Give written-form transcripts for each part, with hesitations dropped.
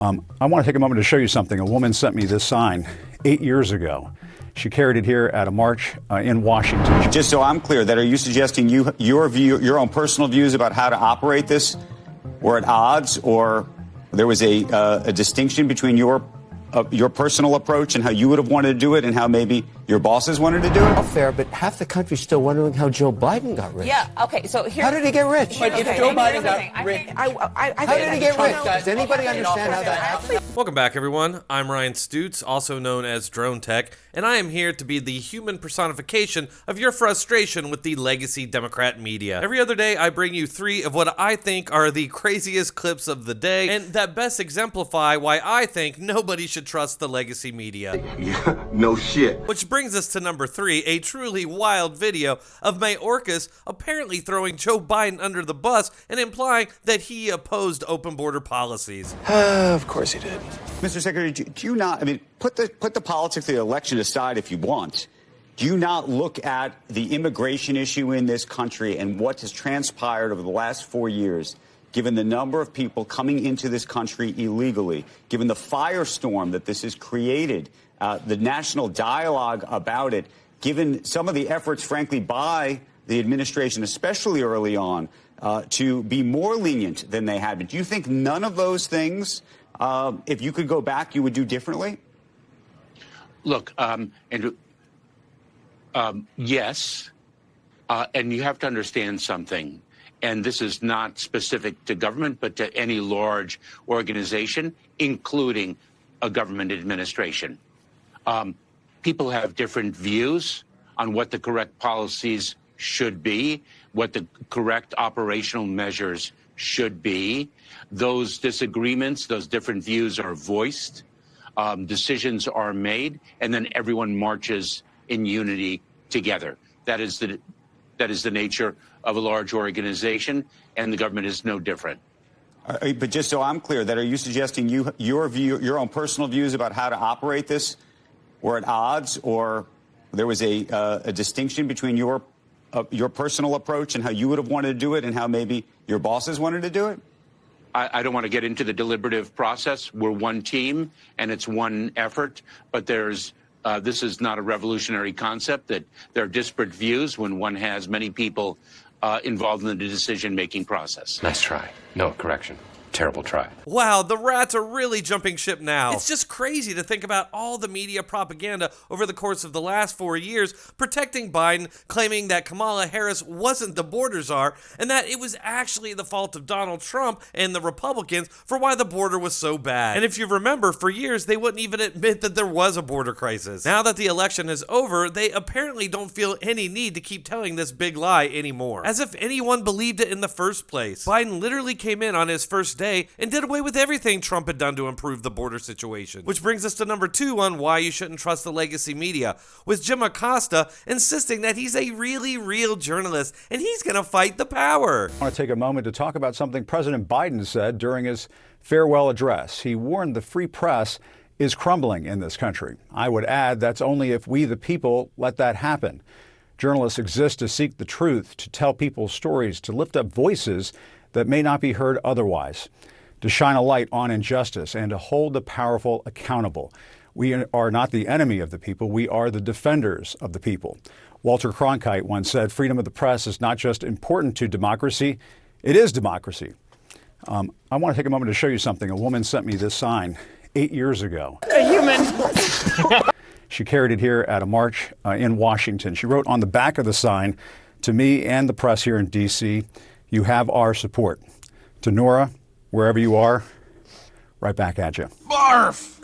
I want to take a moment to show you something. A woman sent me this sign 8 years ago. She carried it here at a march in Washington. Just so I'm clear, that are you suggesting your own personal views about how to operate this were at odds, or there was a distinction between your personal approach and how you would have wanted to do it and how maybe your bosses wanted to do it? All fair, but half the country's still wondering how Joe Biden got rich. Yeah, okay, so here... How did he get rich? But if Joe Biden got rich... How did he get rich? Does anybody understand how that happened? Welcome back, everyone. I'm Ryan Stutz, also known as Dronetek, and I am here to be the human personification of your frustration with the legacy Democrat media. Every other day, I bring you 3 of what I think are the craziest clips of the day, and that best exemplify why I think nobody should trust the legacy media. Yeah, no shit. Which brings us to number 3, a truly wild video of Mayorkas apparently throwing Joe Biden under the bus and implying that he opposed open border policies. Of course he did. Mr. Secretary, do you not, I mean, put the politics of the election aside if you want. Do you not look at the immigration issue in this country and what has transpired over the last 4 years, given the number of people coming into this country illegally, given the firestorm that this has created, the national dialogue about it, given some of the efforts, frankly, by the administration, especially early on, to be more lenient than they had been? Do you think none of those things, if you could go back, you would do differently? Look, Andrew, yes, and you have to understand something, and this is not specific to government, but to any large organization, including a government administration. People have different views on what the correct policies should be, what the correct operational measures should be. Those disagreements, those different views are voiced, decisions are made, and then everyone marches in unity together. That is the nature of a large organization, and the government is no different. But just so I'm clear, that are you suggesting your own personal views about how to operate this were at odds, or there was a distinction between your personal approach and how you would have wanted to do it and how maybe your bosses wanted to do it? I don't want to get into the deliberative process. We're one team, and it's one effort, but this is not a revolutionary concept, that there are disparate views when one has many people involved in the decision-making process. Nice try. No, correction. Terrible try. Wow, the rats are really jumping ship now. It's just crazy to think about all the media propaganda over the course of the last 4 years protecting Biden, claiming that Kamala Harris wasn't the border czar, and that it was actually the fault of Donald Trump and the Republicans for why the border was so bad. And if you remember, for years, they wouldn't even admit that there was a border crisis. Now that the election is over, they apparently don't feel any need to keep telling this big lie anymore. As if anyone believed it in the first place. Biden literally came in on his first day and did away with everything Trump had done to improve the border situation. Which brings us to number 2 on why you shouldn't trust the legacy media, with Jim Acosta insisting that he's a really real journalist and he's gonna fight the power. I want to take a moment to talk about something President Biden said during his farewell address. He warned the free press is crumbling in this country. I would add that's only if we the people let that happen. Journalists exist to seek the truth, to tell people's stories, to lift up voices that may not be heard otherwise, to shine a light on injustice and to hold the powerful accountable. We are not the enemy of the people, we are the defenders of the people. Walter Cronkite once said, freedom of the press is not just important to democracy, it is democracy. I want to take a moment to show you something. A woman sent me this sign 8 years ago. A human. She carried it here at a march in Washington. She wrote on the back of the sign, to me and the press here in D.C., you have our support. To Nora, wherever you are, right back at you. Barf!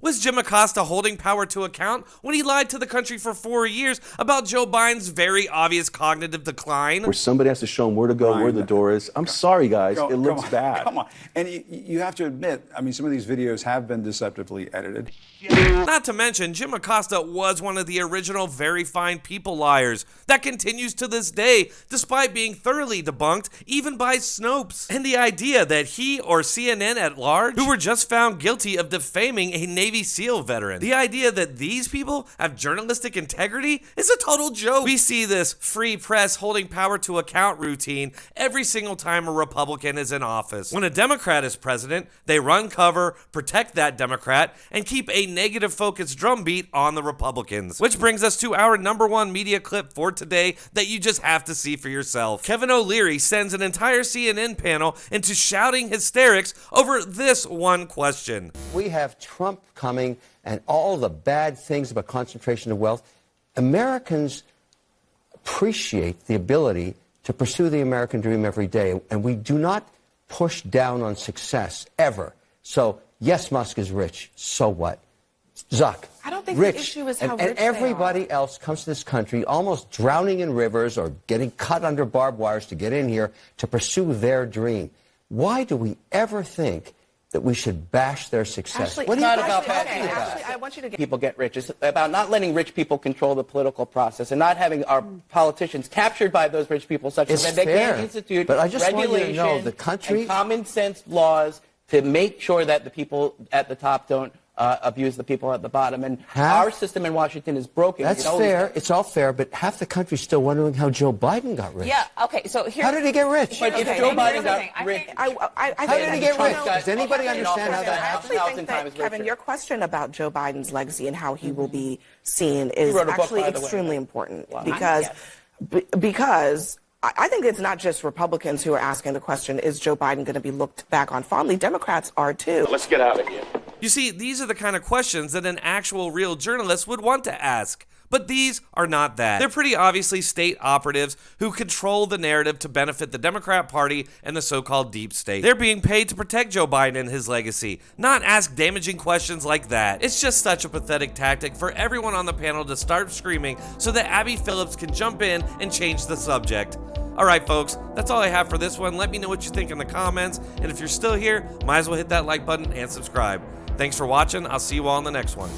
Was Jim Acosta holding power to account when he lied to the country for 4 years about Joe Biden's very obvious cognitive decline? Where somebody has to show them where to go, where the door is. I'm sorry, guys. It looks bad. Come on. And you have to admit, I mean, some of these videos have been deceptively edited. Not to mention, Jim Acosta was one of the original very fine people liars that continues to this day, despite being thoroughly debunked even by Snopes. And the idea that he or CNN at large, who were just found guilty of defaming a Navy SEAL veteran, the idea that these people have journalistic integrity is a total joke. We see this free press holding power to account routine every single time a Republican is in office. When a Democrat is president, they run cover, protect that Democrat, and keep a negative focused drumbeat on the Republicans. Which brings us to our #1 media clip for today that you just have to see for yourself. Kevin O'Leary sends an entire CNN panel into shouting hysterics over this one question. We have Trump coming and all the bad things about concentration of wealth. Americans appreciate the ability to pursue the American dream every day, and we do not push down on success ever. So, yes, Musk is rich. So what? Zuck, I don't think rich, the issue is how and rich everybody else comes to this country almost drowning in rivers or getting cut under barbed wires to get in here to pursue their dream. Why do we ever think that we should bash their success? Ashley, What do you not think about about bashing. that? Ashley, I want you to get people get rich. It's about not letting rich people control the political process and not having our politicians captured by those rich people such It's that they fair, can't institute but I just want you to regulation know the country- and common sense laws to make sure that the people at the top don't abuse the people at the bottom. And our system in Washington is broken. That's fair. It's all fair, but half the country's still wondering how Joe Biden got rich. Yeah, okay, so here... How did he get rich? But if Joe Biden got rich... How did he get rich? Does anybody understand how that I happened? actually think that, Kevin, your question about Joe Biden's legacy and how he will be seen You is wrote a book, actually by the way. extremely important Wow. because I think it's not just Republicans who are asking the question, is Joe Biden going to be looked back on fondly? Democrats are too. Let's get out of here. You see, these are the kind of questions that an actual real journalist would want to ask. But these are not that. They're pretty obviously state operatives who control the narrative to benefit the Democrat Party and the so-called deep state. They're being paid to protect Joe Biden and his legacy, not ask damaging questions like that. It's just such a pathetic tactic for everyone on the panel to start screaming so that Abby Phillips can jump in and change the subject. Alright folks, that's all I have for this one. Let me know what you think in the comments, and if you're still here, might as well hit that like button and subscribe. Thanks for watching. I'll see you all in the next one.